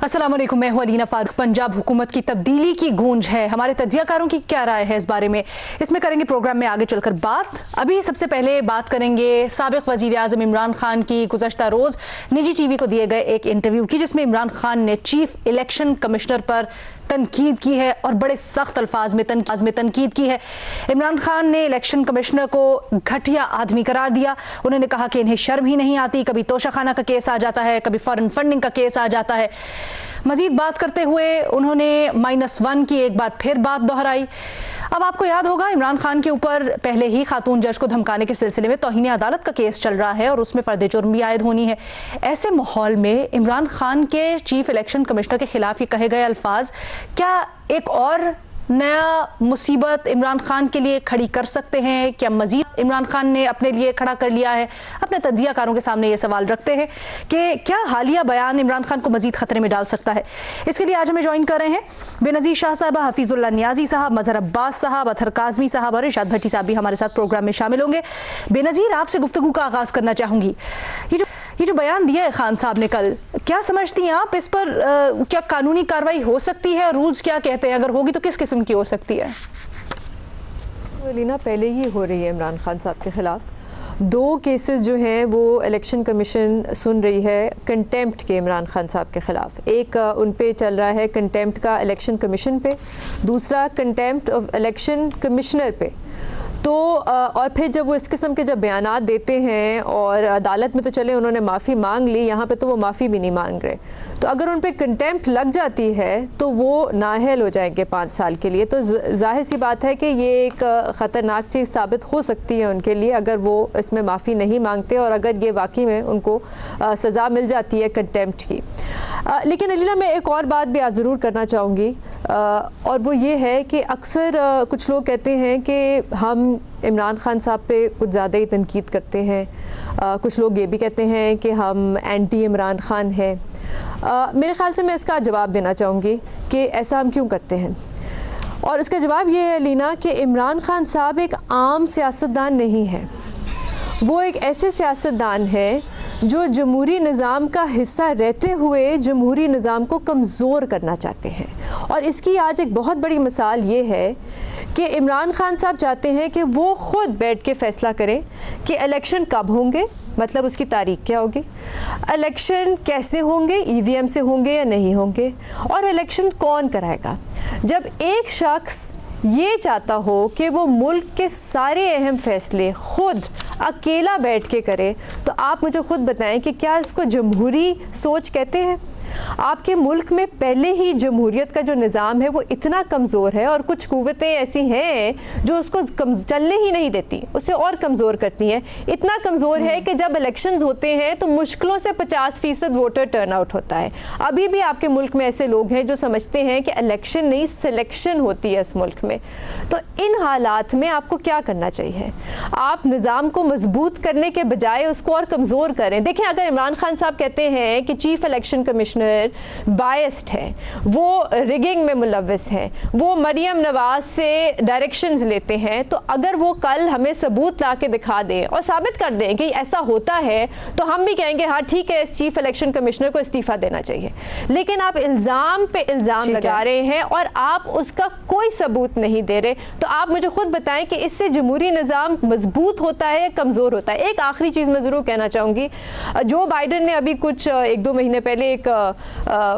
अस्सलाम वालेकुम, मैं हूं अलीना फारूक। पंजाब हुकूमत की तब्दीली की गूंज है, हमारे तज्जियाकारों की क्या राय है इस बारे में, इसमें करेंगे प्रोग्राम में आगे चलकर बात। अभी सबसे पहले बात करेंगे साबिक वजीर आज़म इमरान खान की गुज़श्ता रोज़ निजी टीवी को दिए गए एक इंटरव्यू की, जिसमें इमरान खान ने चीफ इलेक्शन कमिश्नर पर तनकीद की है और बड़े सख्त अल्फाज में तनकीद की है। इमरान खान ने इलेक्शन कमिश्नर को घटिया आदमी करार दिया। उन्होंने कहा कि इन्हें शर्म ही नहीं आती, कभी तोशाखाना का केस आ जाता है, कभी फॉरेन फंडिंग का केस आ जाता है। मजीद बात करते हुए उन्होंने -1 की एक बार फिर बात दोहराई। अब आपको याद होगा इमरान खान के ऊपर पहले ही खातून जज को धमकाने के सिलसिले में तौहीन अदालत का केस चल रहा है और उसमें फर्द जुर्म भी आयद होनी है। ऐसे माहौल में इमरान खान के चीफ इलेक्शन कमिश्नर के खिलाफ ये कहे गए अल्फाज क्या एक और नया मुसीबत इमरान खान के लिए खड़ी कर सकते हैं? क्या मजीद इमरान खान ने अपने लिए खड़ा कर लिया है? अपने तज्जियाकारों के सामने ये सवाल रखते हैं कि क्या हालिया बयान इमरान खान को मजीद खतरे में डाल सकता है। इसके लिए आज हमें ज्वाइन कर रहे हैं बेनज़ीर शाह साहब, हफीजुल्लाह नियाजी साहब, मजहर अब्बास साहब, अतहर काज़मी साहब और इरशाद भट्टी साहब भी हमारे साथ प्रोग्राम में शामिल होंगे। बेनज़ीर, आपसे गुफ्तगू का आगाज़ करना चाहूँगी। ये जो बयान दिया है खान साहब ने कल, क्या समझती हैं आप इस पर? क्या कानूनी कार्रवाई हो सकती है? रूल्स क्या कहते हैं? अगर होगी तो किस किस्म की हो सकती है? लीना, पहले ही हो रही है इमरान खान साहब के ख़िलाफ़ 2 केसेस जो हैं वो इलेक्शन कमीशन सुन रही है कंटेम्प्ट के इमरान खान साहब के ख़िलाफ़। एक उन पे चल रहा है कंटेम्प्ट का इलेक्शन कमीशन पे, दूसरा कंटेम्प्ट ऑफ इलेक्शन कमिश्नर पे। तो और फिर जब वो इस किस्म के जब बयानात देते हैं और अदालत में तो चले उन्होंने माफ़ी मांग ली, यहाँ पे तो वो माफ़ी भी नहीं मांग रहे, तो अगर उन पे कंटेम्प्ट लग जाती है तो वो नाअहल हो जाएंगे 5 साल के लिए। तो जाहिर सी बात है कि ये एक ख़तरनाक चीज़ साबित हो सकती है उनके लिए अगर वो इसमें माफ़ी नहीं मांगते और अगर ये वाकई में उनको सज़ा मिल जाती है कंटेम्प्ट की। लेकिन अलीना, मैं एक और बात भी आज ज़रूर करना चाहूँगी और वो ये है कि अक्सर कुछ लोग कहते हैं कि हम इमरान खान साहब पे कुछ ज़्यादा ही तनकीद करते हैं। कुछ लोग ये भी कहते हैं कि हम एंटी इमरान खान हैं। मेरे ख़्याल से मैं इसका जवाब देना चाहूँगी कि ऐसा हम क्यों करते हैं। और इसका जवाब ये है लीना कि इमरान खान साहब एक आम सियासतदान नहीं है। वो एक ऐसे सियासतदान है जो जमहूरी निज़ाम का हिस्सा रहते हुए जमहूरी निज़ाम को कमज़ोर करना चाहते हैं। और इसकी आज एक बहुत बड़ी मिसाल ये है कि इमरान खान साहब चाहते हैं कि वो ख़ुद बैठ के फ़ैसला करें कि इलेक्शन कब होंगे, मतलब उसकी तारीख क्या होगी, इलेक्शन कैसे होंगे, EVM से होंगे या नहीं होंगे, और इलेक्शन कौन कराएगा। जब एक शख्स ये चाहता हो कि वो मुल्क के सारे अहम फ़ैसले ख़ुद अकेला बैठ के करे, तो आप मुझे ख़ुद बताएं कि क्या इसको जमहूरी सोच कहते हैं? आपके मुल्क में पहले ही जमहूरियत का जो निज़ाम है वो इतना कमज़ोर है और कुछ कुव्वतें ऐसी हैं जो उसको चलने ही नहीं देती, उसे और कमज़ोर करती हैं। इतना कमज़ोर है कि जब इलेक्शंस होते हैं तो मुश्किलों से 50% वोटर टर्नआउट होता है। अभी भी आपके मुल्क में ऐसे लोग हैं जो समझते हैं कि इलेक्शन नहीं सिलेक्शन होती है इस मुल्क में। तो इन हालात में आपको क्या करना चाहिए? आप निज़ाम को मजबूत करने के बजाय उसको और कमज़ोर करें। देखें, अगर इमरान खान साहब कहते हैं कि चीफ इलेक्शन कमिश्नर बायस्ड है, वो रिगिंग में मुलव्वस हैं, वो मरियम नवाज से डायरेक्शंस लेते हैं, तो अगर वो कल हमें सबूत ला के दिखा दें और साबित कर दें कि ऐसा होता है तो हम भी कहेंगे हाँ ठीक है, इस चीफ इलेक्शन कमिश्नर को इस्तीफ़ा देना चाहिए। लेकिन आप इल्ज़ाम पे इल्ज़ाम लगा रहे हैं और आप उसका कोई सबूत नहीं दे रहे, तो आप मुझे खुद बताएं कि इससे जमहूरी निज़ाम मजबूत होता है या कमज़ोर होता है। एक आखिरी चीज़ मैं ज़रूर कहना चाहूँगी, जो बाइडन ने अभी कुछ 1-2 महीने पहले एक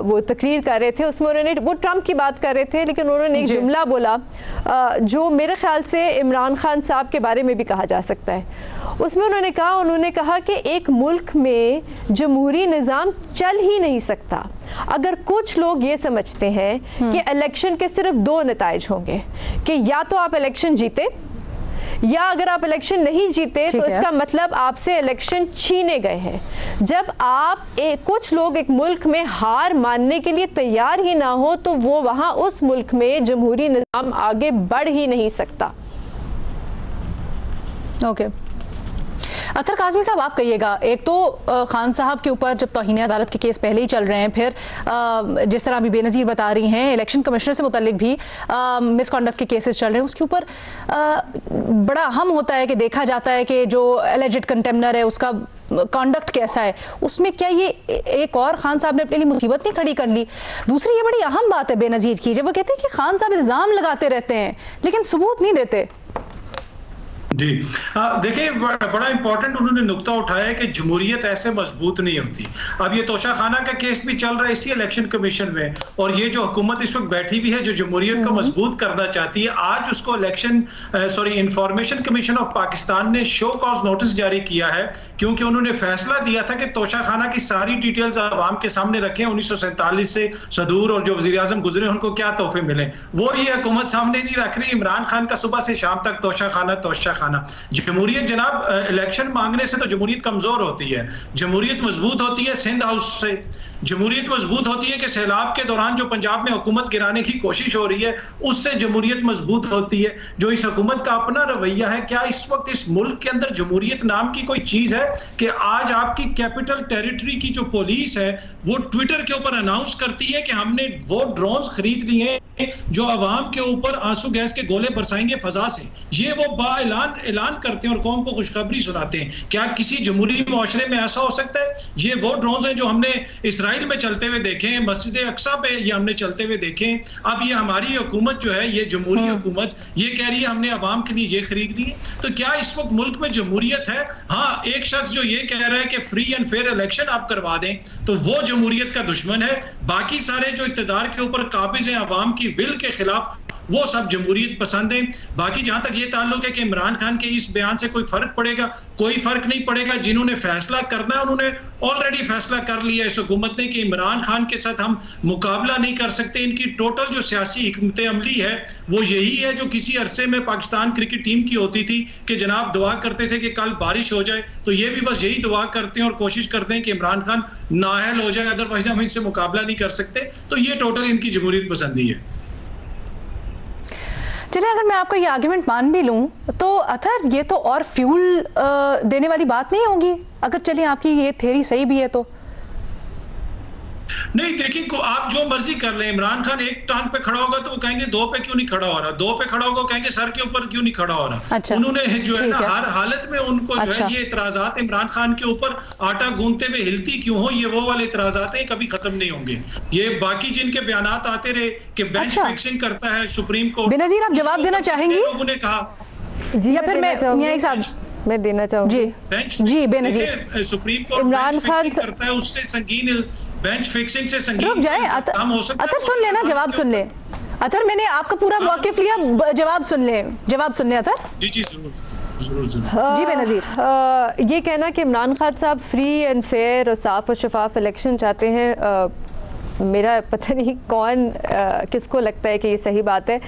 वो तकरीर कर रहे थे, उसमें उन्होंने वो ट्रंप की बात कर रहे थे, लेकिन उन्होंने एक जुमला बोला जो मेरे ख्याल से इमरान खान साहब के बारे में भी कहा जा सकता है। उसमें उन्होंने कहा कि एक मुल्क में जमहूरी निज़ाम चल ही नहीं सकता अगर कुछ लोग ये समझते हैं कि इलेक्शन के सिर्फ 2 नताइज होंगे, कि या तो आप इलेक्शन जीते या अगर आप इलेक्शन नहीं जीते तो इसका मतलब आपसे इलेक्शन छीने गए हैं। जब आप कुछ लोग एक मुल्क में हार मानने के लिए तैयार ही ना हो तो वो वहाँ उस मुल्क में जमहूरी निज़ाम आगे बढ़ ही नहीं सकता। ओके, अतहर काज़मी साहब, आप कहिएगा, एक तो खान साहब के ऊपर जब तौहीन अदालत के केस पहले ही चल रहे हैं, फिर जिस तरह अभी बेनज़ीर बता रही हैं इलेक्शन कमिश्नर से मुतल्लिक भी मिसकॉन्डक्ट के केसेस चल रहे हैं, उसके ऊपर बड़ा अहम होता है कि देखा जाता है कि जो एलिजिड कंटेम्नर है उसका कॉन्डक्ट कैसा है, उसमें क्या ये एक और खान साहब ने अपने लिए मुसीबत नहीं खड़ी कर ली? दूसरी ये बड़ी अहम बात है बेनज़ीर की, जब वो कहते हैं कि खान साहब इल्ज़ाम लगाते रहते हैं लेकिन सबूत नहीं देते। जी देखिए, बड़ा इंपॉर्टेंट उन्होंने नुक्ता उठाया है कि जमहूरियत ऐसे मजबूत नहीं होती। अब ये तोशाखाना का केस भी चल रहा है इसी इलेक्शन कमीशन में, और ये जो हुकूमत इस वक्त बैठी हुई है जो जमहूरियत को मजबूत करना चाहती है, आज उसको इंफॉर्मेशन कमीशन ऑफ पाकिस्तान ने शो कॉज नोटिस जारी किया है, क्योंकि उन्होंने फैसला दिया था कि तोशाखाना की सारी डिटेल्स आवाम के सामने रखें। 1947 से सदूर और जो वजीर आजम गुजरे उनको क्या तोहफे मिले, वो ये हुकूमत सामने नहीं रख रही। इमरान खान का सुबह से शाम तक तोशाखाना। जमहूरियत जनाब, इलेक्शन मांगने से तो जमहूरियत कमजोर होती है, जमहूरियत मजबूत होती है सिंध हाउस से। जमहूरियत मजबूत होती है कि सैलाब के दौरान जो पंजाब में हुकूमत गिराने की कोशिश हो रही है उससे जमहूरियत मजबूत होती है। जो इस हुकूमत का अपना रवैया है, क्या इस वक्त इस मुल्क के अंदर जमहूरियत नाम की कोई चीज है कि आज आपकी कैपिटल टेरिटरी की जो पुलिस है वो ट्विटर के ऊपर अनाउंस करती है कि हमने वो ड्रोन्स खरीद लिए जो अवाम के ऊपर आंसू गैस के गोले बरसाएंगे फजा से। ये वो ऐलान करते हैं और कौम को खुशखबरी सुनाते हैं। क्या किसी जमहूरी मुआशरे में ऐसा हो सकता है? ये वो ड्रोन्स हैं जो हमने इसराइल में चलते हुए देखे हैं, मस्जिद अक्सा पे ये हमने चलते हुए देखे। अब ये हमारी हुकूमत जो है, ये जमहूरी हुकूमत, ये कह रही है हमने अवाम के लिए ये खरीद ली। तो क्या इस वक्त मुल्क में जमहूरियत है? हाँ, एक शख्स जो ये कह रहा है कि फ्री एंड फेयर इलेक्शन आप करवा दें तो वो जमहूरियत का दुश्मन है। बाकी सारे जो इक़्तिदार के ऊपर काबिज हैं अवाम की विल के खिलाफ, वो सब जमहूरियत पसंद है। बाकी जहां तक ये ताल्लुक है कि इमरान खान के इस बयान से कोई फर्क पड़ेगा, कोई फर्क नहीं पड़ेगा। जिन्होंने फैसला करना है उन्होंने ऑलरेडी फैसला कर लिया इस हुकूमत ने कि इमरान खान के साथ हम मुकाबला नहीं कर सकते। इनकी टोटल जो सियासी हिकमत अमली है वो यही है जो किसी अरसे में पाकिस्तान क्रिकेट टीम की होती थी कि जनाब दुआ करते थे कि कल बारिश हो जाए, तो ये भी बस यही दुआ करते हैं और कोशिश करते हैं कि इमरान खान नाअहल हो जाए, अदरवाइज हम इससे मुकाबला नहीं कर सकते। तो ये टोटल इनकी जमहूरियत पसंदी है। चलिए, अगर मैं आपका ये आर्गुमेंट मान भी लूं तो अथर ये तो और फ्यूल देने वाली बात नहीं होगी, अगर चलिए आपकी ये थ्योरी सही भी है तो? नहीं, देखिए आप जो मर्जी कर लें, इमरान खान एक टांग पे खड़ा होगा तो वो कहेंगे दो पे क्यों नहीं खड़ा हो रहा, दो पे खड़ा होगा कहेंगे सर के ऊपर क्यों नहीं खड़ा हो रहा। अच्छा, उन्होंने जो है ना हर हालत में उनको जो है ये इतराजात इमरान खान के ऊपर आटा गूंथते हुए हिलती क्यों हो, ये वो वाले इतराजात हैं, कभी खत्म नहीं होंगे। ये बाकी जिनके बयानात आते रहे कि बेंच फिक्सिंग करता है सुप्रीम कोर्ट। बेनज़ीर, आप जवाब देना चाहेंगी? लोगों ने कहा जी, या फिर मैं देना चाहूंगी जी बेनज़ीर। सुप्रीम कोर्ट इमरान खान करता है, उससे संगीन बेंच फिक्सिंग से संगीन रुक जाए, अतर सुन लेना, जवाब सुन ले। अतर, मैंने आपका पूरा मौक़िफ़ लिया, जवाब सुन ले अतर। जी जरूर। जी बेनज़ीर, ये कहना कि इमरान खान साहब फ्री एंड फेयर और साफ और शफाफ इलेक्शन चाहते हैं, मेरा पता नहीं कौन किसको लगता है कि ये सही बात है,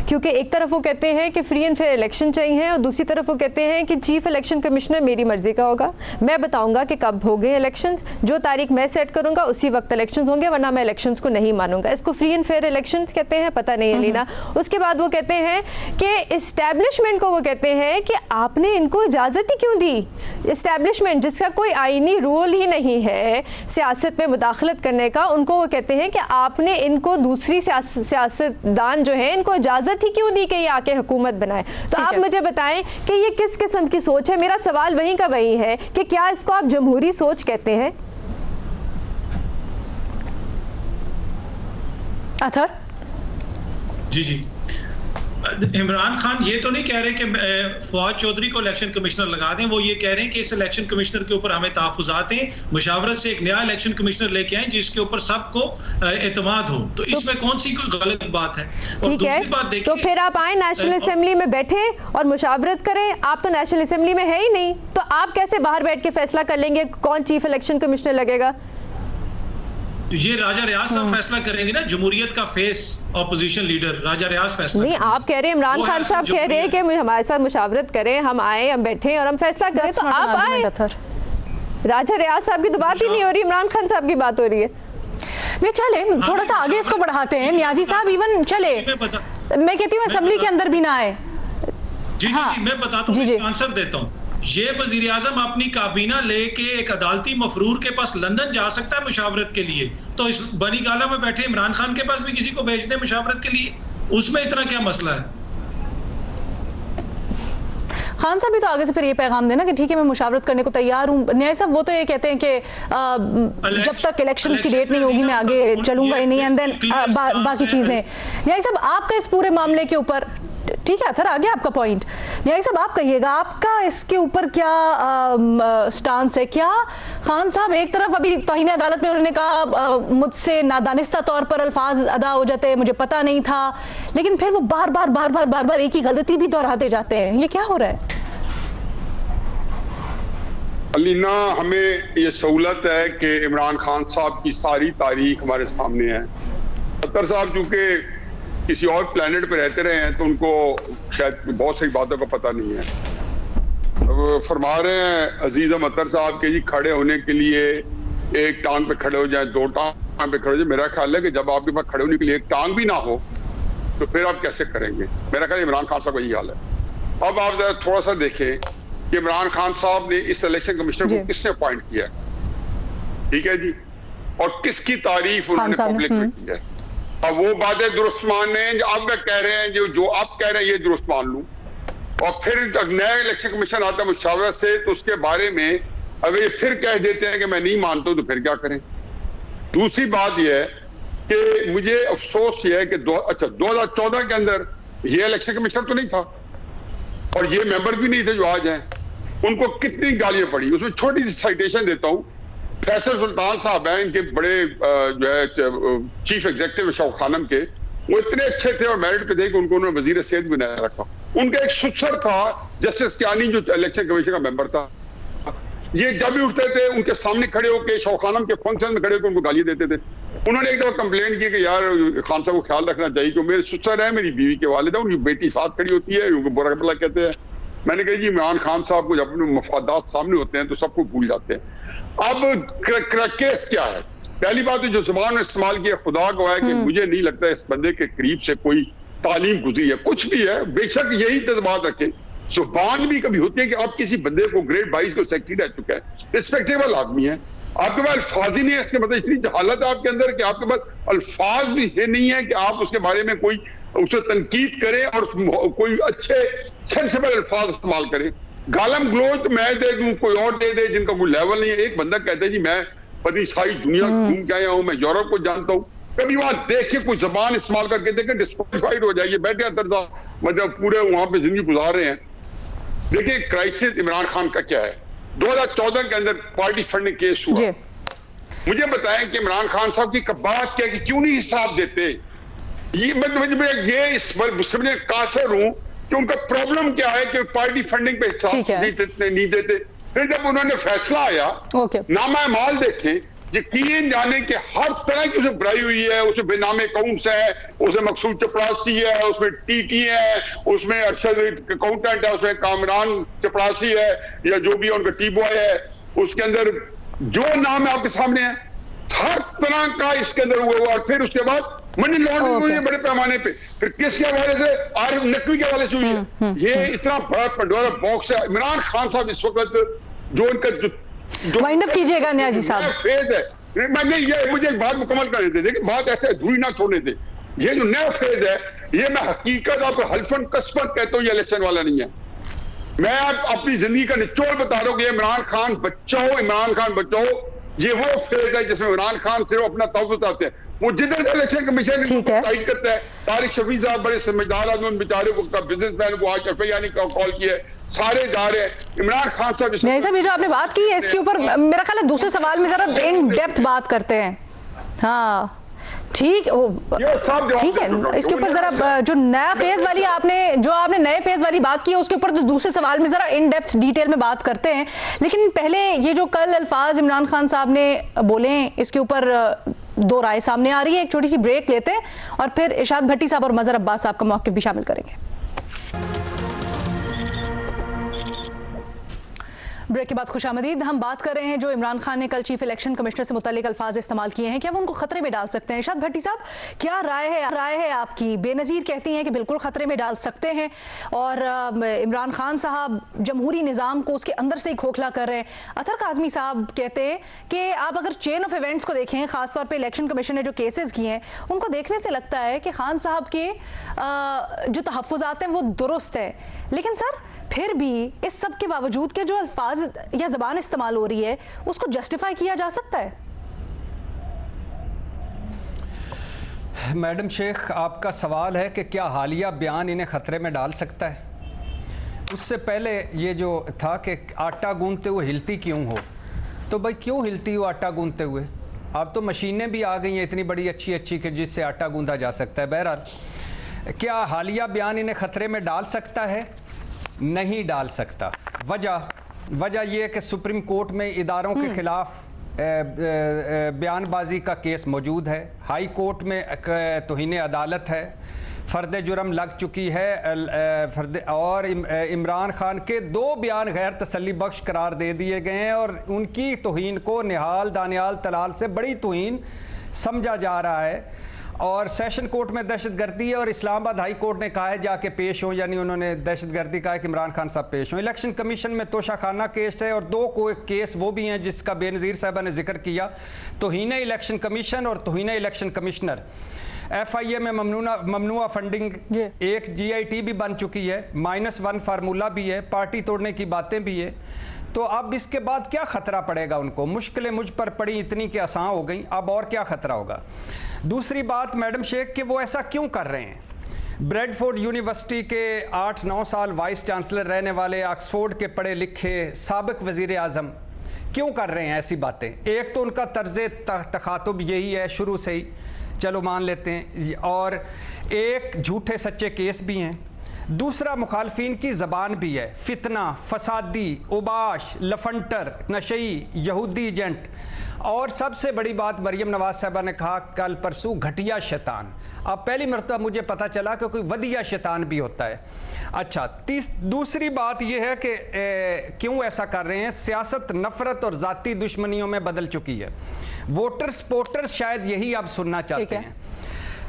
क्योंकि एक तरफ वो कहते हैं कि फ्री एंड फेयर इलेक्शन चाहिए और दूसरी तरफ वो कहते हैं कि चीफ इलेक्शन कमिश्नर मेरी मर्जी का होगा, मैं बताऊंगा कि कब होंगे इलेक्शन, जो तारीख मैं सेट करूंगा उसी वक्त इलेक्शन होंगे, वरना मैं इलेक्शन को नहीं मानूंगा। इसको फ्री एंड फेयर इलेक्शन कहते हैं, पता नहीं है लीना। उसके बाद वो कहते हैं कि इस्टेब्लिशमेंट को वो कहते हैं कि आपने इनको इजाज़त ही क्यों दी, इस्टेब्लिशमेंट जिसका कोई आईनी रूल ही नहीं है सियासत में मुदाखलत करने का, उनको वो कहते हैं कि आपने इनको दूसरी सियासतदान जो है इनको इजाजत ही क्यों दी कि ये आके हुकूमत बनाए। तो आप मुझे बताएं कि ये किस किस्म की सोच है। मेरा सवाल वहीं का वही है कि क्या इसको आप जमहूरी सोच कहते हैं? अथर जी इमरान खान ये तो नहीं कह रहे कि फवाद चौधरी को इलेक्शन कमिश्नर लगा दें, वो ये कह रहे हैं कि इस इलेक्शन कमिश्नर के ऊपर हमें तहफ़्फ़ुज़ात हैं, मुशावरत से एक नया इलेक्शन कमिश्नर लेके आए जिसके ऊपर सबको एतमाद हो। तो इसमें कौन सी कोई गलत बात है? और दूसरी बात देखिए, तो फिर आप आए नेशनल असेंबली में बैठे और मुशावरत करें। आप तो नेशनल असेंबली में है ही नहीं, तो आप कैसे बाहर बैठ के फैसला कर लेंगे कौन चीफ इलेक्शन कमिश्नर लगेगा? ये राजा रियाज साहब फैसला करेंगे ना, जमहूरियत का फेस ऑपोजिशन लीडर राजा रियाज फैसला। नहीं, आप कह रहे हैं इमरान खान साहब कह रहे हैं कि हमारे साथ मुशावरत करें, हम आए, हम बैठे और हम फैसला करें, तो आप आए। राजा रियाज साहब की तो बात ही नहीं हो रही, इमरान खान साहब की बात हो रही है। नहीं, चले थोड़ा सा आगे इसको बढ़ाते हैं नियाजी साहब, इवन चले मैं कहती हूँ असेंबली के अंदर भी ना आए। जी मैं बताता हूँ, आंसर देता हूँ। ये वजीर आजम अपनी काबीना लेके एक अदालती मफरूर के पास लंदन जा सकता है मुशावरत के लिए, तो इस बनी गाला में बैठे इमरान खान के पास भी किसी को भेज दे मुशावरत के लिए, उसमें इतना क्या मसला है? खान साहब भी तो आगे से फिर ये पैगाम देना कि ठीक है मैं मुशावरत करने को तैयार हूँ। न्याय साहब वो तो ये कहते हैं कि जब तक इलेक्शंस की डेट नहीं होगी मैं आगे चलूंगा ही नहीं, एंड देन बाकी चीजें। न्याय साहब आपका इस पूरे मामले के ऊपर, ठीक है अथर आ गया आपका पॉइंट, न्याय साहब आप कहिएगा आपका इसके ऊपर क्या स्टांस है? क्या खान साहब एक तरफ अभी तौहीन अदालत में उन्होंने कहा मुझसे नादानिस्ता तौर पर अल्फाज अदा हो जाते, मुझे पता नहीं था, लेकिन फिर वो बार बार एक ही गलती भी दोहराते जाते हैं, ये क्या हो रहा है? अलीना, हमें ये सहूलत है कि इमरान खान साहब की सारी तारीख हमारे सामने है। अख्तर साहब चूंकि किसी और प्लेनेट पे रहते रहे हैं तो उनको शायद बहुत सारी बातों का पता नहीं है। अब फरमा रहे हैं अजीज अख्तर साहब के जी खड़े होने के लिए एक टांग पे खड़े हो जाए, दो टांग पे खड़े हो जाए। मेरा ख्याल है कि जब आपके पास खड़े होने के लिए एक टांग भी ना हो तो फिर आप कैसे करेंगे? मेरा ख्याल इमरान खान साहब का यही हाल है। अब आप जरा थोड़ा सा देखें कि इमरान खान साहब ने इस इलेक्शन कमिश्नर को किसने अपॉइंट किया, ठीक है जी, और किसकी तारीफ उन्होंने पब्लिक में की है। अब वो बातें दुरुस्त मान लें, अब वे कह रहे हैं जो आप कह रहे हैं ये दुरुस्त मान लूं, और फिर नया इलेक्शन कमीशन आता है मुशावरत से तो उसके बारे में अगर ये फिर कह देते हैं कि मैं नहीं मानता तो फिर क्या करें? दूसरी बात यह है कि मुझे अफसोस ये है कि 2014 के अंदर ये इलेक्शन कमीशन तो नहीं था और ये मेंबर भी नहीं थे जो आज हैं, उनको कितनी गालियां पड़ी। उसमें छोटी सी साइटेशन देता हूं। फैसल सुल्तान साहब हैं, इनके बड़े जो है चीफ एग्जीक्यूटिव शौक खानम के, वो इतने अच्छे थे और मेरिट पे थे कि उनको उन्होंने वजीर सेहत भी बनाया रखा। उनका एक सुसर था जस्टिस कियानी जो इलेक्शन कमीशन का मेंबर था, ये जब भी उठते थे उनके सामने खड़े होकर शौक खानम के फंक्शन में खड़े होकर उनको गाली देते थे। उन्होंने एक दफा कंप्लेंट की कि यार खान साहब को ख्याल रखना चाहिए कि मेरे सुसर है, मेरी बीवी के वालिद है, उनकी बेटी साथ खड़ी होती है, उनको बुरा भला कहते हैं। मैंने कहा जी इमरान खान साहब को जब अपने मफादात सामने होते हैं तो सबको भूल जाते हैं। अब केस क्या है? पहली बात जो जुबान ने इस्तेमाल किया, खुदा को है कि मुझे नहीं लगता इस बंदे के करीब से कोई तालीम गुजरी है, कुछ भी है, बेशक यही जज्बात रखे। जुबान भी कभी होती है कि आप किसी बंदे को ग्रेड 22 को सेक्रेटरी रह चुका है, रिस्पेक्टेबल आदमी है, आपके पास अल्फाज ही नहीं है, इसके मतलब इतनी जहालत है आपके अंदर कि आपके पास अल्फाज भी ये नहीं है कि आप उसके बारे में कोई उसे तनकीद करें और कोई अच्छे सेंसिबल अल्फाज इस्तेमाल करें। गालम ग्लोज तो मैं दे दूं, कोई और दे दे जिनका कोई लेवल नहीं है। एक बंदा कहता है जी मैं पति सारी दुनिया घूम के आया हूं, मैं यूरोप को जानता हूं, कभी वहां देखिए कोई जबान इस्तेमाल करके देखें, डिस्क्वालिफाइड हो जाइए। बैठे अंदर मतलब पूरे वहां पे जिंदगी गुजार रहे हैं। देखिए क्राइसिस इमरान खान का क्या है। 2014 के अंदर पार्टी फंडिंग केस हुआ। मुझे बताएं कि इमरान खान साहब की बात क्या कि क्यों नहीं हिसाब देते? ये मैं कासर हूं कि उनका प्रॉब्लम क्या है कि पार्टी फंडिंग पे हिसाब नहीं देते। फिर जब उन्होंने फैसला आया, नामा माल देखें, यकीन जाने कि हर तरह की उसे बुराई हुई है, उसमें बेनामे अकाउंट्स है, उसमें मकसूद चपरासी है, उसमें टीटी है, उसमें अरशद अकाउंटेंट है, उसमें कामरान चपरासी है या जो भी उनका टी बॉय है, उसके अंदर जो नाम है आपके सामने है, हर तरह का इसके अंदर हुआ। और फिर उसके बाद मनी लॉन्ड्रिंग हुई है बड़े पैमाने पे। फिर किसके हवाले से? आरिफ नकवी के हवाले से हुई है। ये इतना बड़ा पंडोरा बॉक्स है। इमरान खान साहब इस वक्त जो उनका वाइंड अप कीजिएगा न्याजी साहब, फेज है, मैं ये मुझे एक बात मुकम्मल करने थे, देखिए बात ऐसे अधूरी ना छोड़ने थे। ये जो नया फेज है, ये मैं हकीकत आपको हल्फन कसमत कहता हूँ, ये इलेक्शन वाला नहीं है। मैं आप अपनी जिंदगी का निचोड़ बता रहा हूँ कि इमरान खान बचाओ, इमरान खान बचाओ। ये वो फेज है जिसमें इमरान खान सिर्फ अपना तवज्जो चाहते हैं। वो जिधर से इलेक्शन कमीशन टाइट करता है, तारिक शफी साहब बड़े समझदार आदमी, बेचारे को बिजनेसमैन को आज एफआईआर कॉल किया है, सारे जा रहे हैं। इमरान खान साहब ये जो आपने बात की है इसके ऊपर मेरा ख्याल है दूसरे सवाल में जरा इन डेप्थ बात करते हैं। हाँ ठीक है, इसके ऊपर जरा जो नया फेज वाली आपने नए फेज वाली बात की है उसके ऊपर तो दूसरे सवाल में जरा इन डेप्थ डिटेल में बात करते हैं। लेकिन पहले ये जो कल अल्फाज इमरान खान साहब ने बोले इसके ऊपर दो राय सामने आ रही है। एक छोटी सी ब्रेक लेते हैं और फिर इरशाद भट्टी साहब और मजहर अब्बास साहब का मौक़िफ़ भी शामिल करेंगे। ब्रेक के बाद खुशामदीद। हम बात कर रहे हैं जो इमरान खान ने कल चीफ इलेक्शन कमिश्नर से मुतालिक अल्फाज इस्तेमाल किए हैं, क्या वो उनको खतरे में डाल सकते हैं? इरशाद भट्टी साहब, क्या राय है आपकी? बेनज़ीर कहती हैं कि बिल्कुल खतरे में डाल सकते हैं और इमरान खान साहब जमहूरी निज़ाम को उसके अंदर से ही खोखला कर रहे हैं। अतर काज़मी साहब कहते हैं कि आप अगर चेन ऑफ इवेंट्स को देखें, खासतौर पर इलेक्शन कमीशन ने जो केसेस किए हैं उनको देखने से लगता है कि खान साहब के जो तहफ़्फ़ुज़ात हैं वो दुरुस्त है। लेकिन सर फिर भी इस सब के बावजूद के जो अल्फाज या ज़बान इस्तेमाल हो रही है उसको जस्टिफाई किया जा सकता है? मैडम शेख, आपका सवाल है कि क्या हालिया बयान इन्हें ख़तरे में डाल सकता है? उससे पहले ये जो था कि आटा गूंदते हुए हिलती क्यों हो, तो भाई क्यों हिलती हो आटा गूंदते हुए? अब तो मशीनें भी आ गई हैं इतनी बड़ी अच्छी अच्छी कि जिससे आटा गूंदा जा सकता है। बहरहाल, क्या हालिया बयान इन्हें ख़तरे में डाल सकता है? नहीं डाल सकता। वजह यह है कि सुप्रीम कोर्ट में इदारों के ख़िलाफ़ बयानबाजी का केस मौजूद है, हाई कोर्ट में तौहीन अदालत है, फ़र्द जुर्म लग चुकी है और इमरान खान के 2 बयान गैर तसल्ली बख्श करार दे दिए गए हैं और उनकी तौहीन को निहाल दानियाल तलाल से बड़ी तौहीन समझा जा रहा है। और सेशन कोर्ट में दहशतगर्दी है और इस्लामाबाद हाई कोर्ट ने कहा है जाके पेश हो, यानी उन्होंने दहशतगर्दी कहा है कि इमरान खान साहब पेश हों। इलेक्शन कमीशन में तोशाखाना केस है और 2 केस वो भी हैं जिसका बेनज़ीर साहबा ने जिक्र किया, तौहीन इलेक्शन कमीशन और तौहीन इलेक्शन कमिश्नर। FIA में ममनुआ फंडिंग एक GIT भी बन चुकी है, -1 फार्मूला भी है, पार्टी तोड़ने की बातें भी है। तो अब इसके बाद क्या ख़तरा पड़ेगा उनको? मुश्किलें मुझ पर पड़ी इतनी कि आसान हो गई, अब और क्या ख़तरा होगा? दूसरी बात मैडम शेख कि वो ऐसा क्यों कर रहे हैं? ब्रेडफोर्ड यूनिवर्सिटी के 8-9 साल वाइस चांसलर रहने वाले, ऑक्सफोर्ड के पढ़े लिखे साबिक वज़ीर आज़म क्यों कर रहे हैं ऐसी बातें? एक तो उनका तर्ज़ तखातुब यही है शुरू से ही, चलो मान लेते हैं, और एक झूठे सच्चे केस भी हैं। दूसरा मुखालफिन की ज़बान भी है, फितना, फसादी, उबाश, लफंटर, नशई, यहूदी एजेंट, और सबसे बड़ी बात मरियम नवाज साहबा ने कहा कल परसों, घटिया शैतान। अब पहली मरतबा मुझे पता चला कि कोई वधिया शैतान भी होता है। अच्छा, दूसरी बात यह है कि क्यों ऐसा कर रहे हैं? सियासत नफरत और ज़ाती दुश्मनियों में बदल चुकी है। वोटर्स पोटर्स शायद यही अब सुनना चाहते हैं।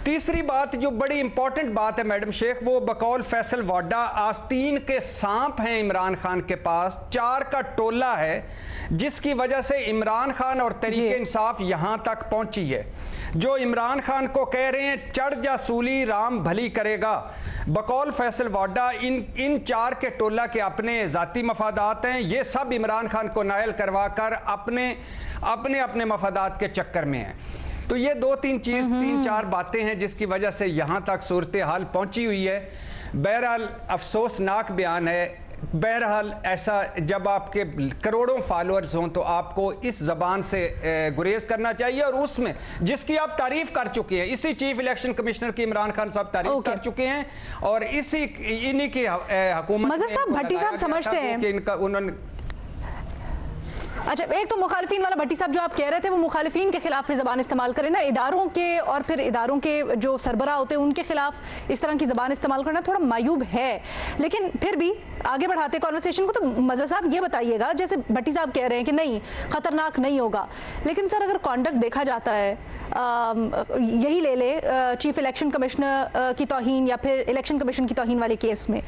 तीसरी बात जो बड़ी इंपॉर्टेंट बात है मैडम शेख, वो बकौल फैसल वाडा आस्तीन के सांप हैं इमरान खान के पास, 4 का टोला है, जिसकी वजह से इमरान खान और तहरीक इंसाफ यहां तक पहुंची है। जो इमरान खान को कह रहे हैं चढ़ जा सूली राम भली करेगा, बकौल फैसल वाडा इन 4 के टोला के अपने ज़ाती मफादात हैं। ये सब इमरान खान को नायल करवा कर अपने मफादात के चक्कर में हैं। तो ये 3-4 बातें हैं जिसकी वजह से यहाँ तक सूरत हाल पहुँची हुई है। बहरहाल अफसोसनाक बयान है। बहरहाल ऐसा जब आपके करोड़ों फॉलोअर्स हों तो आपको इस ज़बान से गुरेज करना चाहिए, और उसमें जिसकी आप तारीफ़ कर चुके हैं, इसी चीफ इलेक्शन कमिश्नर की इमरान खान साहब तारीफ़ कर चुके हैं, और इन्हीं की हुकूमत मज़हर साहब भट्टी साहब समझते हैं कि इनका उन्होंने। अच्छा, एक तो मुखालिफिन वाला भट्टी साहब जो आप कह रहे थे वो मुखालिफिन के खिलाफ भी ज़बान इस्तेमाल करें ना, इदारों के और फिर इदारों के जो सरबराह होते हैं उनके खिलाफ इस तरह की ज़बान इस्तेमाल करना थोड़ा मायूब है। लेकिन फिर भी आगे बढ़ाते कॉन्वर्सेशन को, तो मज़हर साहब ये बताइएगा, जैसे भट्टी साहब कह रहे हैं कि नहीं ख़तरनाक नहीं होगा, लेकिन सर अगर कॉन्डक्ट देखा जाता है, यही ले ले चीफ इलेक्शन कमिश्नर की तौहीन या फिर इलेक्शन कमीशन की तौहीन वाले केस में,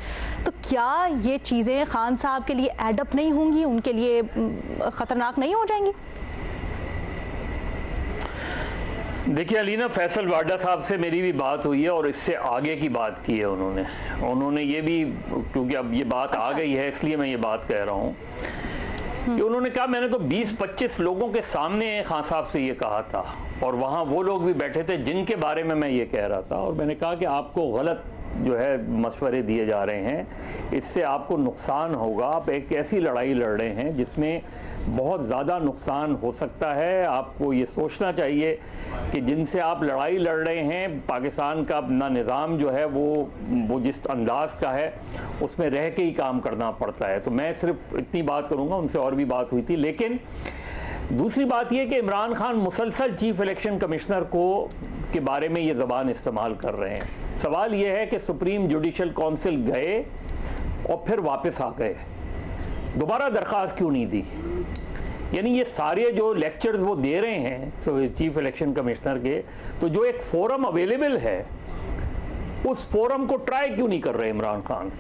तो क्या ये चीज़ें खान साहब के लिए एडअप नहीं होंगी, उनके लिए खतरनाक नहीं हो जाएंगी? देखिए अलीना, फैसल वाडा साहब से मेरी भी बात हुई है और इससे आगे की बात की है उन्होंने ये भी, क्योंकि अब ये बात आ गई है इसलिए मैं ये बात कह रहा हूँ कि उन्होंने कहा मैंने तो 20-25 लोगों के सामने खान साहब से ये कहा था, और वहाँ वो लोग भी बैठे थे जिनके बारे में मैं ये कह रहा था, और मैंने कहा कि आपको गलत जो है मशवरे दिए जा रहे हैं, इससे आपको नुकसान होगा। आप एक ऐसी लड़ाई लड़ रहे हैं जिसमें बहुत ज़्यादा नुकसान हो सकता है। आपको ये सोचना चाहिए कि जिनसे आप लड़ाई लड़ रहे हैं, पाकिस्तान का अपना निज़ाम जो है वो जिस अंदाज का है उसमें रह के ही काम करना पड़ता है। तो मैं सिर्फ इतनी बात करूँगा, उनसे और भी बात हुई थी। लेकिन दूसरी बात यह कि इमरान खान मुसलसल चीफ इलेक्शन कमिश्नर के बारे में ये ज़बान इस्तेमाल कर रहे हैं। सवाल यह है कि सुप्रीम जुडिशल काउंसिल गए और फिर वापस आ गए, दोबारा दरख्वास्त क्यों नहीं दी? यानी ये सारे जो लेक्चर्स वो दे रहे हैं चीफ इलेक्शन कमिश्नर के, तो जो एक फोरम अवेलेबल है उस फोरम को ट्राई क्यों नहीं कर रहे इमरान खान?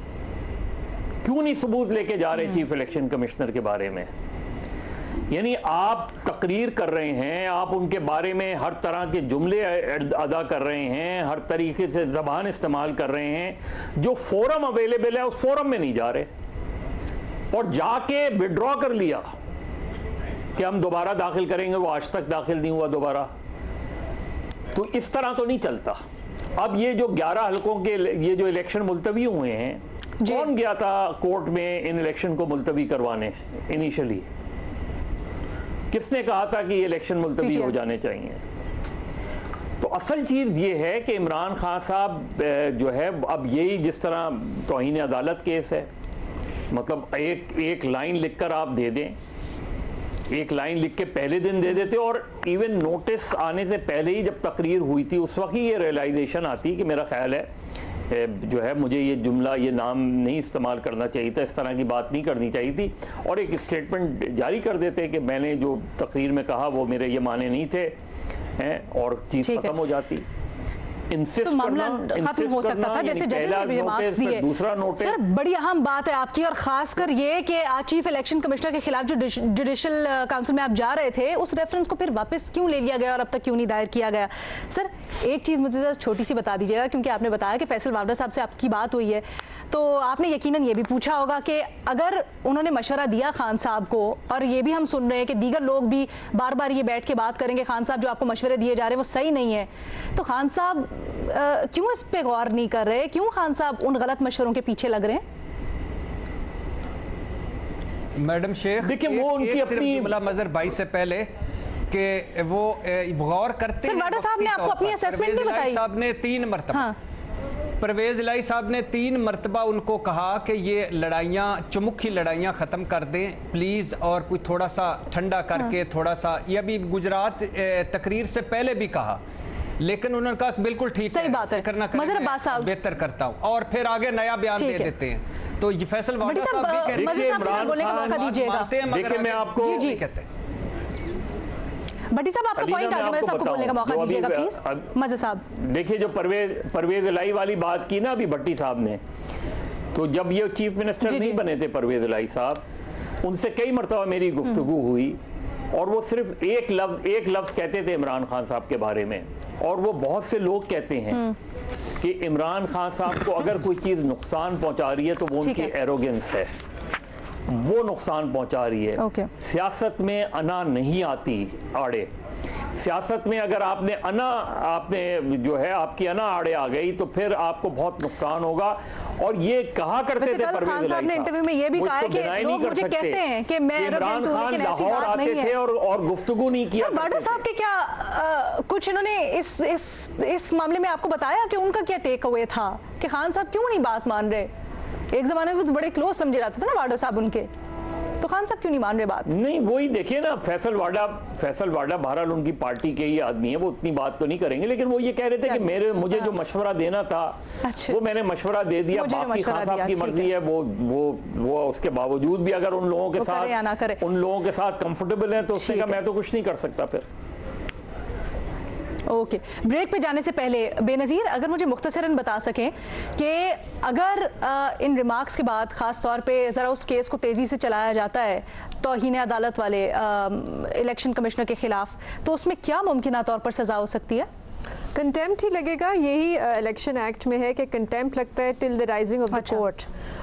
क्यों नहीं सबूत लेके जा रहे चीफ इलेक्शन कमिश्नर के बारे में? यानी आप तकरीर कर रहे हैं, आप उनके बारे में हर तरह के जुमले अदा कर रहे हैं, हर तरीके से ज़बान इस्तेमाल कर रहे हैं, जो फोरम अवेलेबल है उस फोरम में नहीं जा रहे। और जाके विड्रॉ कर लिया कि हम दोबारा दाखिल करेंगे, वो आज तक दाखिल नहीं हुआ दोबारा। तो इस तरह तो नहीं चलता। अब ये जो 11 हलकों के ये जो इलेक्शन मुलतवी हुए हैं, कौन गया था कोर्ट में इन इलेक्शन को मुलतवी करवाने? इनिशियली किसने कहा था कि ये इलेक्शन मुलतवी हो जाने चाहिए? तो असल चीज़ ये है कि इमरान खान साहब जो है, अब यही जिस तरह तौहीन अदालत केस है, मतलब एक लाइन लिखकर आप दे दें, एक लाइन लिख के पहले दिन दे देते, और इवन नोटिस आने से पहले ही जब तकरीर हुई थी उस वक्त ही ये रियलाइजेशन आती कि मेरा ख्याल है जो है मुझे ये जुमला, ये नाम नहीं इस्तेमाल करना चाहिए था, इस तरह की बात नहीं करनी चाहिए थी, और एक स्टेटमेंट जारी कर देते कि मैंने जो तकरीर में कहा वो मेरे ये माने नहीं थे, हैं, और चीज़ खत्म हो जाती। तो मामला खत्म हो सकता था, जैसे जजेस ने भी रिमार्क्स दिए। दूसरा नोटिस सर, बड़ी अहम बात है आपकी, और खासकर ये कि चीफ इलेक्शन कमिश्नर के खिलाफ जो जुडिशल काउंसिल में आप जा रहे थे, उस रेफरेंस को फिर वापस क्यों ले लिया गया और अब तक क्यों नहीं दायर किया गया? सर, एक चीज़ मुझे जरा छोटी सी बता दीजिएगा, क्योंकि आपने बताया कि फैसल वावडा साहब से आपकी बात हुई है, तो आपने यकीनन ये भी पूछा होगा कि अगर उन्होंने मशवरा दिया खान साहब को, और ये भी हम सुन रहे हैं कि दीगर लोग भी बार बार ये बैठ के बात करेंगे खान साहब जो आपको मशवरे दिए जा रहे हैं वो सही नहीं है, तो खान साहब क्यों इस पे गौर नहीं कर रहे? क्यों खान साहब उन गलत मशवरों के पीछे लग रहे हैं? मैडम शेख, देखिए वो उनकी अपनी मजहर भाई से पहले कि वो गौर करते हैं। सर, वाडा साहब ने आपको अपनी असेसमेंट नहीं बताई? साहब ने 3 मरतबा, परवेज इलाही साहब ने 3 मरतबा उनको कहा कि ये लड़ाइयाँ, चुमुखी लड़ाइयाँ ख़त्म कर दें प्लीज़, और कोई थोड़ा सा ठंडा करके थोड़ा सा, ये अभी गुजरात तकरीर से पहले भी कहा, लेकिन उन्होंने कहा बिल्कुल ठीक सही बात है, मजहर अब्बास साहब बेहतर करता हूँ, और फिर आगे नया बयान दे देते हैं। तो ये फैसल वाडा साहब भी कहते हैं, बोलने का मौका दीजिएगा। देखिए मैं आपको भट्टी साहब आपका पॉइंट आ गया, मैं सबको बोलने का मौका दीजिएगा प्लीज। मज़े साहब, देखिए जो परवेज इलाही वाली बात की ना अभी भट्टी साहब ने, तो जब ये चीफ मिनिस्टर नहीं बने थे परवेज इलाही साहब, उनसे कई मरतबा मेरी गुफ्तगू हुई, और वो सिर्फ एक लफ्ज कहते थे इमरान खान साहब के बारे में, और वो बहुत से लोग कहते हैं कि इमरान खान साहब को अगर कोई चीज़ नुकसान पहुंचा रही है तो वो उनकी एरोगेंस है, वो नुकसान पहुंचा रही है। सियासत में अना नहीं आती आड़े, सियासत में अगर आपने जो है आपकी अना आड़े आ गई तो फिर आपको बहुत नुकसान होगा। और ये कहा करते थे परवेज साहब ने इंटरव्यू में ये भी कहा है कि लोग मुझे कहते हैं कि मैं इमरान खान लाहौर आते थे और गुफ्तगू नहीं किया। वाडा साहब के क्या कुछ इन्होंने इस मामले में आपको बताया कि उनका क्या टेक अवे था कि खान साहब क्यों नहीं बात मान रहे? एक जमाने में बड़े क्लोज समझे जाते थे ना वाडा साहब उनके, तो खान साहब क्यों नहीं मान रहे बात? नहीं, वही देखिए ना, फैसल वाडा बहरहाल उनकी पार्टी के ही आदमी है, वो उतनी बात तो नहीं करेंगे, लेकिन वो ये कह रहे थे कि मुझे जो मशवरा देना था वो मैंने मशवरा दे दिया, बाकी खान साहब की मर्जी है, वो उसके बावजूद भी अगर उन लोगों के साथ कंफर्टेबल है तो उसने कहा मैं तो कुछ नहीं कर सकता। फिर ओके, ब्रेक पे जाने से पहले बेनज़ीर अगर मुझे मुख्तसरन बता सकें कि अगर इन रिमार्क्स के बाद ख़ास तौर पे ज़रा उस केस को तेज़ी से चलाया जाता है तौहीन अदालत वाले इलेक्शन कमिश्नर के ख़िलाफ़, तो उसमें क्या मुमकिन तौर पर सज़ा हो सकती है? कंटेम्प्ट ही लगेगा। यही इलेक्शन एक्ट में है कि कंटेम्प्ट लगता है till the rising of the court,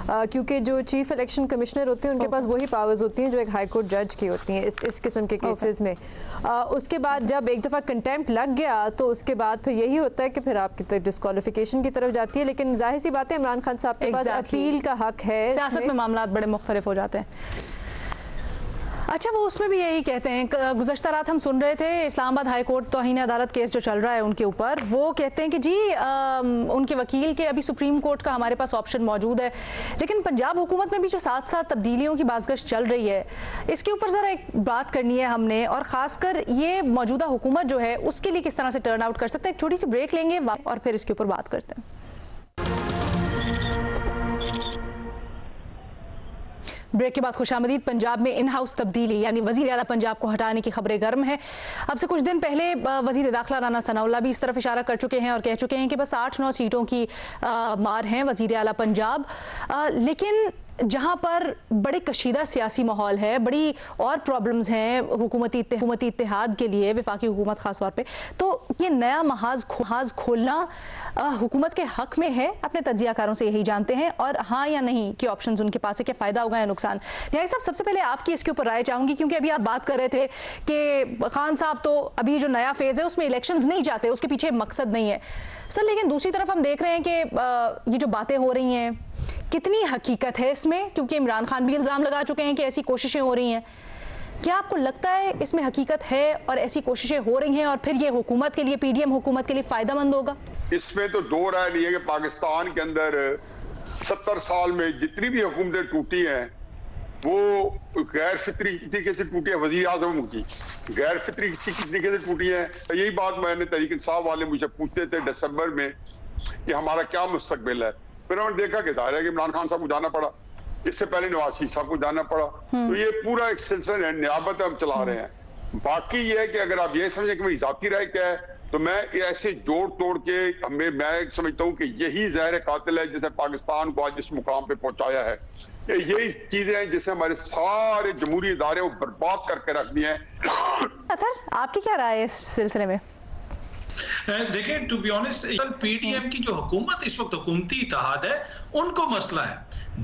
क्योंकि जो चीफ इलेक्शन कमिश्नर होते हैं उनके पास वही पावर्स होती हैं जो एक हाई कोर्ट जज की होती हैं इस किस्म के केसेस में। उसके बाद जब एक दफ़ा कंटेम्प्ट लग गया तो उसके बाद फिर यही होता है कि फिर आपकी डिस्क्वालिफिकेशन की तरफ जाती है। लेकिन जाहिर सी बात है इमरान खान साहब के पास अपील का हक है। सियासत में मामला बड़े मुख्तलिफ हो जाते हैं। अच्छा, वो उसमें भी यही कहते हैं, गुज़श्ता रात हम सुन रहे थे इस्लामाबाद हाई कोर्ट तौहीन अदालत केस जो चल रहा है उनके ऊपर, वो कहते हैं कि जी उनके वकील के अभी सुप्रीम कोर्ट का हमारे पास ऑप्शन मौजूद है, लेकिन पंजाब हुकूमत में भी जो साथ साथ तब्दीलियों की बाज़गश्त चल रही है इसके ऊपर ज़रा एक बात करनी है हमने, और ख़ासकर ये मौजूदा हुकूमत जो है उसके लिए किस तरह से टर्न आउट कर सकता है। एक छोटी सी ब्रेक लेंगे और फिर इसके ऊपर बात करते हैं। ब्रेक के बाद खुशामदीद। पंजाब में इन हाउस तब्दीली यानी वज़ीर आला पंजाब को हटाने की खबरें गर्म हैं। अब से कुछ दिन पहले वज़ीर दाखिला राना सनाउल्लाह भी इस तरफ इशारा कर चुके हैं और कह चुके हैं कि बस 8-9 सीटों की मार हैं वज़ीर आला पंजाब। लेकिन जहां पर बड़े कशीदा सियासी माहौल है, बड़ी और प्रॉब्लम्स हैं हुकूमती इत्तेहाद के लिए, वफाकी हुकूमत खास तौर पे, तो ये नया महाज खोलना हुकूमत के हक में है? अपने तज्जियाकारों से यही जानते हैं, और हाँ या नहीं कि ऑप्शंस उनके पास है, क्या फ़ायदा होगा या नुकसान? न्याई साहब, सबसे पहले आपकी इसके ऊपर राय चाहूँगी, क्योंकि अभी आप बात कर रहे थे कि खान साहब तो अभी जो नया फेज़ है उसमें इलेक्शंस नहीं चाहते, उसके पीछे मकसद नहीं है सर, लेकिन दूसरी तरफ हम देख रहे हैं कि ये जो बातें हो रही हैं कितनी हकीकत है इसमें, क्योंकि इमरान खान भी इल्ज़ाम लगा चुके हैं कि ऐसी कोशिशें हो रही हैं। क्या आपको लगता है इसमें हकीकत है और ऐसी कोशिशें हो रही हैं, और फिर ये हुकूमत के लिए, पीडीएम हुकूमत के लिए फ़ायदेमंद होगा? इसमें तो दो राय नहीं है कि पाकिस्तान के अंदर 70 साल में जितनी भी हुकूमतें टूटी हैं वो गैर फितरी तरीके से टूटी है। वज़ीर आज़म की गैर फितरी तरीके से टूटी है। यही बात मैंने तहरीक इंसाफ वाले मुझे पूछते थे दिसंबर में कि हमारा क्या मुस्तकबिल है, फिर हमने देखा कि जाहिर है कि इमरान खान साहब को जाना पड़ा, इससे पहले नवाज शरीफ साहब को जाना पड़ा, तो ये पूरा एक सिलसिला है, नियाबत हम चला रहे हैं। बाकी ये है कि अगर आप ये समझें कि मेरी जाती राय क्या है, तो मैं ऐसे जोड़ तोड़ के मैं समझता हूँ कि यही ज़हर कातिल है जिसने पाकिस्तान को आज इस मुकाम पे पहुंचाया है। यही चीजें हैं जिससे हमारे सारे जमहूरी इदारे बर्बाद करके रख दिए हैं। अतर, आपकी क्या राय है इस सिलसिले में? देखें, टू बी ऑनेस्ट, पीडीएम की जो हुकूमत इस वक्त हुकूमती इत्तेहाद है, उनको मसला है,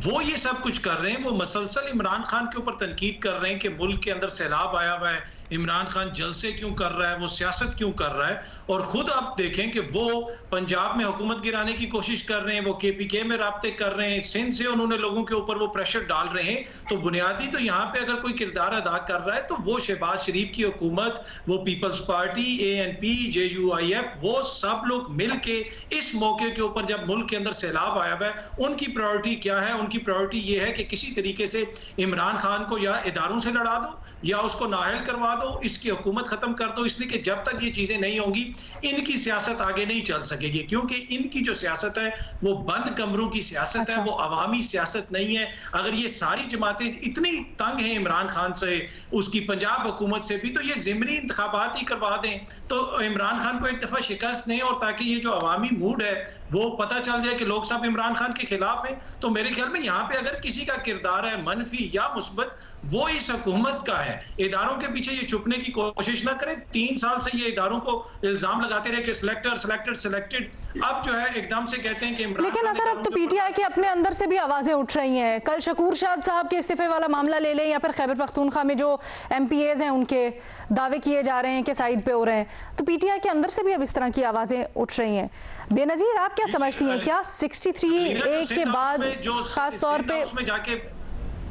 वो ये सब कुछ कर रहे हैं। वो मसलसल इमरान खान के ऊपर तनकीद कर रहे हैं कि मुल्क के अंदर सैलाब आया हुआ है, इमरान खान जलसे क्यों कर रहा है, वो सियासत क्यों कर रहा है, और खुद आप देखें कि वो पंजाब में हुकूमत गिराने की कोशिश कर रहे हैं, वो केपीके में राब्ते कर रहे हैं, सिंध से उन्होंने लोगों के ऊपर वो प्रेशर डाल रहे हैं। तो बुनियादी तो यहाँ पे अगर कोई किरदार अदा कर रहा है तो वो शहबाज शरीफ की हुकूमत, वो पीपल्स पार्टी, ANP, JUIF, वो सब लोग मिल के इस मौके के ऊपर, जब मुल्क के अंदर सैलाब आया हुआ है, उनकी प्रायोरिटी क्या है? उनकी प्रायोरिटी ये है कि किसी तरीके से इमरान खान को या इदारों से लड़ा दो या उसको नाअहल करवा दो, इसकी हुकूमत खत्म कर दो, इसलिए कि जब तक ये चीजें नहीं होंगी इनकी सियासत आगे नहीं चल सकेगी, क्योंकि इनकी जो सियासत है वो बंद कमरों की सियासत है, वो अवामी सियासत नहीं है। अगर ये सारी जमातें इतनी तंग हैं इमरान खान से, उसकी पंजाब हुकूमत से भी, तो ये ज़िमनी इंतखाबात ही करवा दें तो इमरान खान को एक दफा शिकस्त दें, और ताकि ये जो अवामी मूड है वो पता चल जाए कि लोग सब इमरान खान के खिलाफ हैं। तो मेरे ख्याल में यहाँ पे अगर किसी का किरदार है मनफी या मुस्बत, वो इस हुकूमत का है। इदारों के पीछे ये छुपने की कोशिश ना करें। 3 साल से ये इदारों को इल्जाम लगाते रहे कि सिलेक्टेड, अब जो है एकदम से कहते हैं कि इमरान। लेकिन अगर अब तो पीटीआई के अपने अंदर से भी आवाजें उठ रही हैं, कल शकूर शाद साहब के इस्तीफे वाला मामला ले लें, या फिर खैबर पख्तूनख्वा में जो MPAs हैं उनके दावे किए जा रहे हैं कि साइड पे हो रहे हैं, तो पीटीआई के अंदर से भी अब इस तरह की आवाजें उठ रही हैं। बेनजीर, आप क्या समझती हैं, क्या 63A के बाद खास तौर पे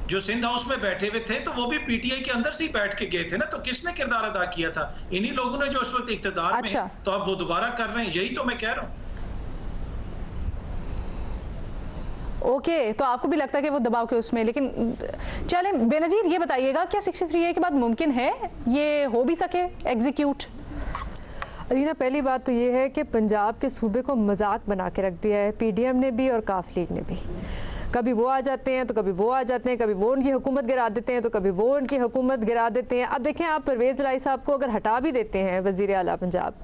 जो सिंध हाउस में बैठे हुए थे तो वो भी पीटीआई के अंदर से ही बैठ के गए थे ना, तो किसने किरदार अदा किया था? इन्हीं लोगों ने जो इस वक्त इख्तियार में है, तो अब वो दोबारा कर रहे हैं, यही तो मैं कह रहा हूँ। ओके, तो आपको भी लगता है कि वो दबाव के उसमें, लेकिन चलें बेनजीर ये बताइएगा, क्या 63A के बाद मुमकिन है ये हो भी सके एग्जीक्यूट? अलीना, पहली बात तो ये है कि पंजाब के सूबे को मजाक बना के रख दिया है पीडीएम ने भी और काफ लीग ने भी। कभी वो आ जाते हैं तो कभी वो आ जाते हैं, कभी वो उनकी हुकूमत गिरा देते हैं तो कभी वो उनकी हुकूमत गिरा देते हैं। अब देखें, आप परवेज़ इलाही साहब को अगर हटा भी देते हैं वज़ीर आला पंजाब,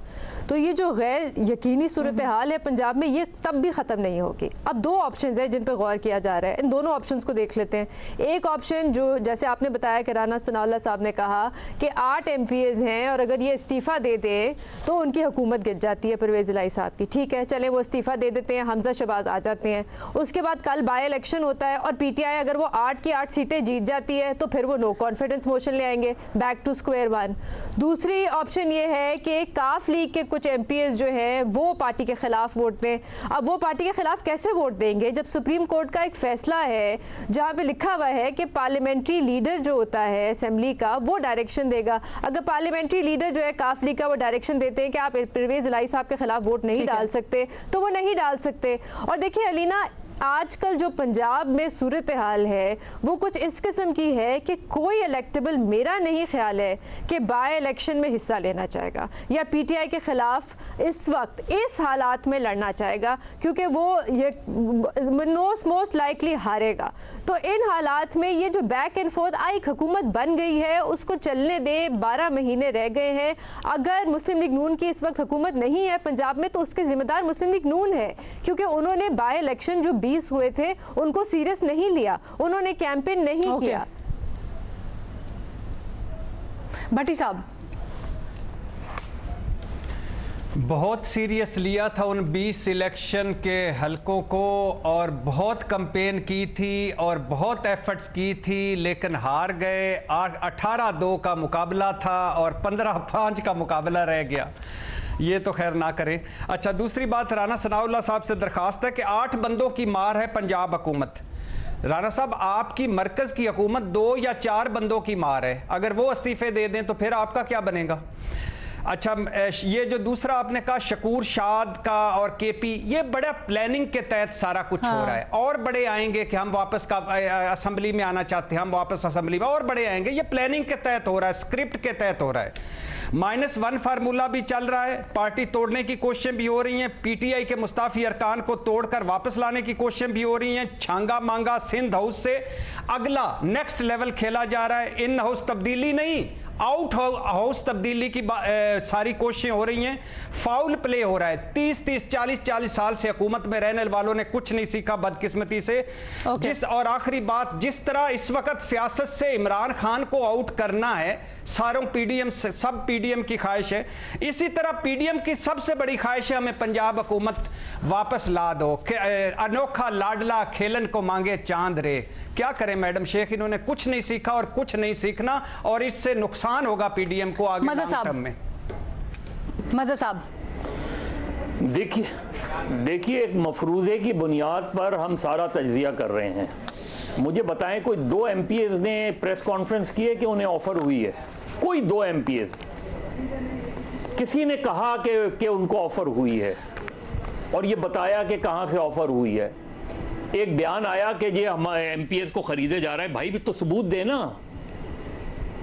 तो ये जो गैर यकीनी सूरत हाल है पंजाब में, ये तब भी ख़त्म नहीं होगी। अब 2 ऑप्शंस हैं जिन पर गौर किया जा रहा है, इन दोनों ऑप्शंस को देख लेते हैं। एक ऑप्शन जो जैसे आपने बताया कि राना सनाउल्लाह साहब ने कहा कि 8 MPAs हैं और अगर ये इस्तीफ़ा दे दें तो उनकी हुकूमत गिर जाती है परवेज़ इलाही साहब की। ठीक है, चलें वो इस्तीफ़ा दे देते हैं, हमजा शहबाज आ जाते हैं, उसके बाद कल बाई इलेक्शन होता है और पीटीआई अगर वो 8 की 8 सीटें जीत जाती है तो फिर वो नो कॉन्फिडेंस मोशन ले आएंगे, बैक टू स्क्वायर वन। दूसरी ऑप्शन ये है कि काफ लीग के कुछ MPAs जो हैं वो पार्टी के खिलाफ वोट दें। अब वो पार्टी के खिलाफ कैसे वोट देंगे जब सुप्रीम कोर्ट का एक फैसला है जहाँ पे लिखा हुआ है कि पार्लियामेंट्री लीडर जो होता है असेंबली का, वो डायरेक्शन देगा। अगर पार्लियामेंट्री लीडर जो है काफ लीग का वो डायरेक्शन देते हैं कि आप परवेज़ इलाही साहब के खिलाफ वोट नहीं डाल सकते, तो वो नहीं डाल सकते। और देखिए अलीना, आजकल जो पंजाब में सूरत हाल है वो कुछ इस किस्म की है कि कोई इलेक्टेबल, मेरा नहीं ख्याल है कि बाय इलेक्शन में हिस्सा लेना चाहेगा या पीटीआई के ख़िलाफ़ इस वक्त इस हालात में लड़ना चाहेगा, क्योंकि वो ये मोस्ट लाइकली हारेगा। तो इन हालात में ये जो बैक एंड फोर्थ एक हुकूमत बन गई है उसको चलने दे, 12 महीने रह गए हैं। अगर मुस्लिम लीग नून की इस वक्त हुकूमत नहीं है पंजाब में तो उसके ज़िम्मेदार मुस्लिम लीग नून है, क्योंकि उन्होंने बाय इलेक्शन जो रिलीज हुए थे उनको सीरियस नहीं लिया, उन्होंने कैंपेन नहीं किया। भट्टी साहब, बहुत सीरियस लिया था उन 20 इलेक्शन के हलकों को और बहुत कंपेन की थी और बहुत एफर्ट्स की थी, लेकिन हार गए। 18-2 का मुकाबला था और 15-5 का मुकाबला रह गया। ये तो खैर ना करें। अच्छा, दूसरी बात, राना सनाउल्लाह साहब से दरखास्त है कि 8 बंदों की मार है पंजाब हुकूमत। राना साहब, आपकी मरकज़ की हुकूमत 2 या 4 बंदों की मार है, अगर वो इस्तीफे दे दें तो फिर आपका क्या बनेगा? अच्छा, ये जो दूसरा आपने कहा शकूर शाद का और केपी, ये बड़ा प्लानिंग के तहत सारा कुछ हो रहा है। और बड़े आएंगे कि हम वापस का असेंबली में आना चाहते हैं, हम वापस असेंबली में, और बड़े आएंगे। ये प्लानिंग के तहत हो रहा है, स्क्रिप्ट के तहत हो रहा है। -1 फार्मूला भी चल रहा है, पार्टी तोड़ने की कोशिशें भी हो रही हैं, पीटीआई के मुस्ताफी अरकान को तोड़कर वापस लाने की कोशिशें भी हो रही हैं। छांगा मांगा सिंध हाउस से अगला नेक्स्ट लेवल खेला जा रहा है। इन हाउस तब्दीली नहीं, आउट हाउस तब्दीली की सारी कोशिशें हो रही हैं। फाउल प्ले हो रहा है। 30-30, 40-40 साल से हुकूमत में रहने वालों ने कुछ नहीं सीखा बदकिस्मती से। और आखिरी बात, जिस तरह इस वक्त सियासत से इमरान खान को आउट करना है, सारों पीडीएम सब पीडीएम की ख्वाहिश है, इसी तरह पीडीएम की सबसे बड़ी ख्वाहिश है हमें पंजाब हुकूमत वापस ला दो। अनोखा लाडला खेलन को मांगे चांद रे। क्या करें मैडम शेख, इन्होंने कुछ नहीं सीखा और कुछ नहीं सीखना, और इससे नुकसान होगा पीडीएम को आगे लॉन्ग टर्म में। मज़ा साहब, देखिए एक मफरूज़े की बुनियाद पर हम सारा तज्जिया कर रहे हैं। मुझे बताएं कोई 2 एमपीएस ने प्रेस कॉन्फ्रेंस की है कि उन्हें ऑफर हुई है? कोई 2 एमपीएस किसी ने कहा कि उनको ऑफर हुई है और ये बताया कि कहां से ऑफर हुई है? एक बयान आया कि ये हमारे एमपीएस को खरीदे जा रहा है। भाई भी तो सबूत देना,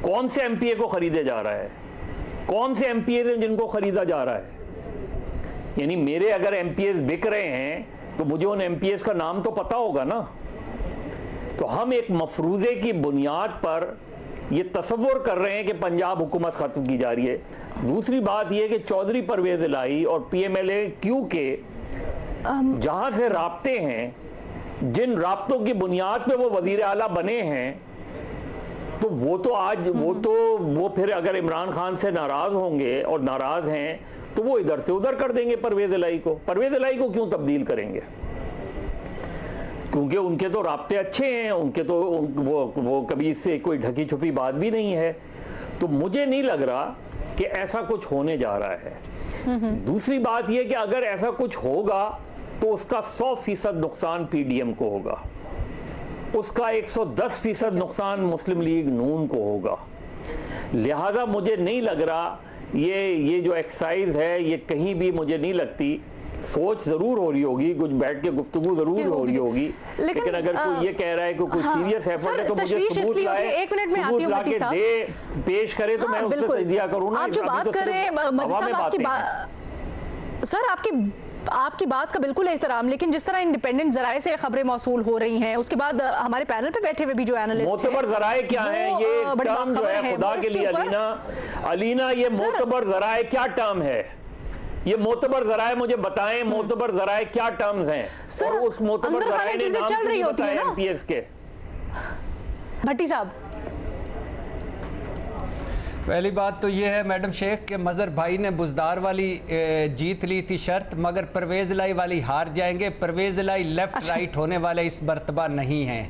कौन से एमपीए को खरीदे जा रहा है, कौन से एमपीए हैं जिनको खरीदा जा रहा है? यानी मेरे अगर एमपीएस बिक रहे हैं तो मुझे उन एमपीएस का नाम तो पता होगा ना। तो हम एक मफरूज़े की बुनियाद पर ये तसव्वुर कर रहे हैं कि पंजाब हुकूमत खत्म की जा रही है। दूसरी बात यह कि चौधरी परवेज इलाही और पीएमएलए क्यू के जहां से राब्ते हैं, जिन राब्तों की बुनियाद पे वो वजीर आला बने हैं, तो वो फिर अगर इमरान खान से नाराज होंगे और नाराज हैं तो वो इधर से उधर कर देंगे परवेज इलाही को। परवेज इलाही को क्यों तब्दील करेंगे? क्योंकि उनके तो राब्ते अच्छे हैं, उनके तो वो कभी इससे कोई ढकी छुपी बात भी नहीं है। तो मुझे नहीं लग रहा कि ऐसा कुछ होने जा रहा है। दूसरी बात यह कि अगर ऐसा कुछ होगा तो उसका 100% नुकसान पीडीएम को होगा, उसका 110% नुकसान मुस्लिम लीग नून को होगा। लिहाजा मुझे नहीं लग रहा ये जो एक्सरसाइज है ये कहीं भी, मुझे नहीं लगती, सोच जरूर हो रही होगी, कुछ बैठ के गुफ्तगू जरूर हो रही होगी, लेकिन अगर कोई ये कह रहा है कि कोई सीरियस एफर्ट है तो मुझे सबूत लाए, सबूत ला के दे पेश करे तो मैं उस पर तजिया करूँ ना। आप जो बात कर रहे हैं सर, आपकी बात का बिल्कुल एहतराम, लेकिन जिस तरह इंडिपेंडेंट जराए से खबरें मौसूल हो रही हैं, उसके बाद हमारे पैनल पे बैठे हुए भी जो एनालिस्ट मोतबर जराए क्या है, ये टर्म जो है खुदा के लिए अलीना ये मोतबर जराए क्या टर्म है? ये मोतबर जराए मुझे बताएं, मोतबर जराए क्या टर्म्स हैं? और उस मोतबर जराए ने नाम चल रही होती है ना एमपीएस के। भट्टी साहब, पहली बात तो ये है मैडम शेख कि मज़हर भाई ने बुजदार वाली जीत ली थी शर्त, मगर परवेज इलाही वाली हार जाएंगे। परवेज इलाही लेफ्ट राइट होने वाले इस मर्तबा नहीं हैं,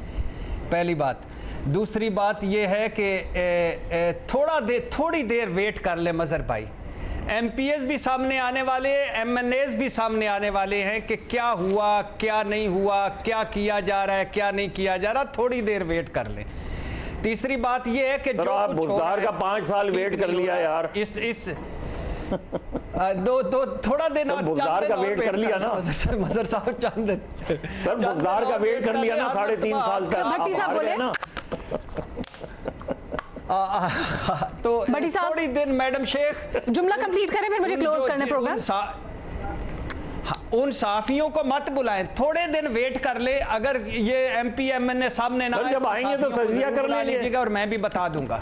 पहली बात। दूसरी बात ये है कि थोड़ी देर वेट कर ले मज़हर भाई। एमपीएस भी सामने आने वाले, एमएनएस भी सामने आने वाले हैं कि क्या हुआ क्या नहीं हुआ, क्या किया जा रहा है क्या नहीं किया जा रहा, थोड़ी देर वेट कर ले। तीसरी बात यह है कि जो आप बुजदार का 5 साल वेट कर लिया यार, थोड़ा दिन बुजदार का वेट कर लिया ना मज़हर साहब, चंद सर बुजदार का वेट कर लिया ना 3.5 साल का। भट्टी साहब बोले ना तो थोड़ी दिन मैडम शेख जुमला कंप्लीट करें फिर मुझे क्लोज करने प्रोग्राम। उन साफियों को मत बुलाएं, थोड़े दिन वेट कर ले। अगर ये एमपी एमएनए सामने ना जब आएंगे तो तजिया कर लीजिएगा और मैं भी बता दूंगा।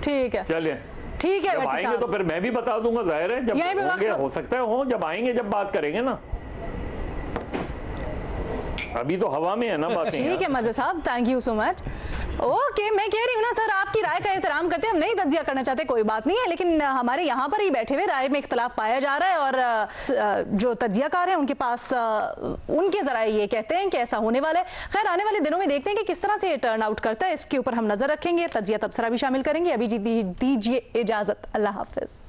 ठीक है, चलिए ठीक है, जब आएंगे तो फिर मैं भी बता दूंगा, जाहिर है जब होंगे, हो सकता है हो, जब आएंगे जब बात करेंगे ना। अभी तो हवा में है ना बातें। ठीक है मजे साहब, thank you so much. Okay, मैं कह रही हूँ ना सर, आपकी राय का एहतराम करते हैं, हम नहीं तज्जिया करना चाहते, कोई बात नहीं है, लेकिन हमारे यहाँ पर ही बैठे हुए राय में इख्तलाफ पाया जा रहा है और जो तज्जियाकार हैं उनके पास उनके जराए ये कहते हैं कि ऐसा होने वाला है। खैर, आने वाले दिनों में देखते हैं कि किस तरह से ये टर्न आउट करता है, इसके ऊपर हम नजर रखेंगे, तज्जिया तबसरा भी शामिल करेंगे। अभी दीजिए इजाजत, अल्लाह हाफिज।